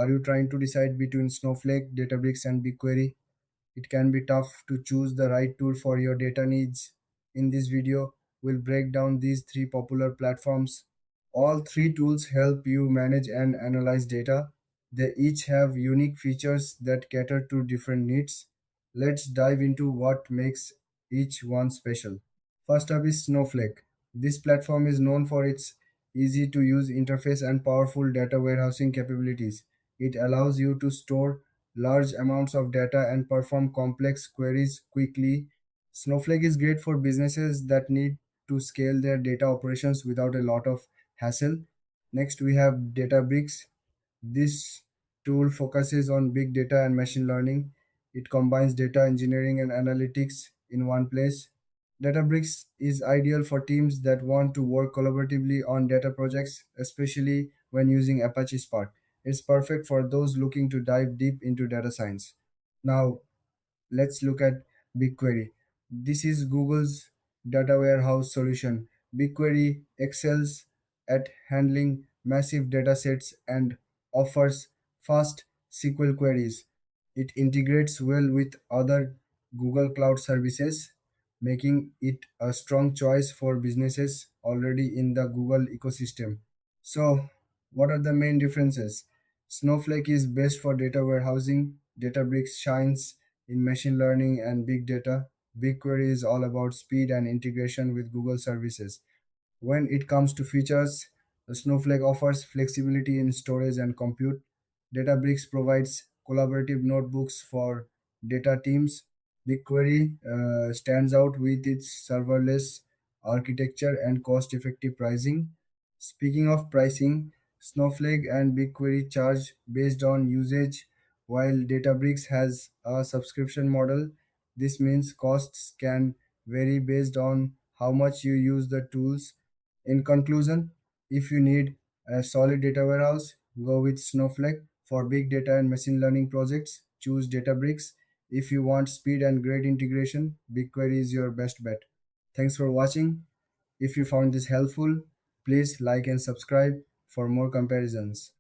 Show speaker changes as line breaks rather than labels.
Are you trying to decide between Snowflake, Databricks, and BigQuery? It can be tough to choose the right tool for your data needs. In this video, we'll break down these three popular platforms. All three tools help you manage and analyze data. They each have unique features that cater to different needs. Let's dive into what makes each one special. First up is Snowflake. This platform is known for its easy to use interface and powerful data warehousing capabilities. It allows you to store large amounts of data and perform complex queries quickly. Snowflake is great for businesses that need to scale their data operations without a lot of hassle. Next, we have Databricks. This tool focuses on big data and machine learning. It combines data engineering and analytics in one place. Databricks is ideal for teams that want to work collaboratively on data projects, especially when using Apache Spark. It's perfect for those looking to dive deep into data science. Now, let's look at BigQuery. This is Google's data warehouse solution. BigQuery excels at handling massive data sets and offers fast SQL queries. It integrates well with other Google Cloud services, making it a strong choice for businesses already in the Google ecosystem. So, what are the main differences? Snowflake is best for data warehousing, Databricks shines in machine learning and big data. BigQuery is all about speed and integration with Google services. When it comes to features, the Snowflake offers flexibility in storage and compute. Databricks provides collaborative notebooks for data teams. BigQuery stands out with its serverless architecture and cost effective pricing. Speaking of pricing, Snowflake and BigQuery charge based on usage, while Databricks has a subscription model. This means costs can vary based on how much you use the tools. In conclusion, if you need a solid data warehouse, go with Snowflake. For big data and machine learning projects, choose Databricks. If you want speed and great integration, BigQuery is your best bet. Thanks for watching. If you found this helpful, please like and subscribe for more comparisons.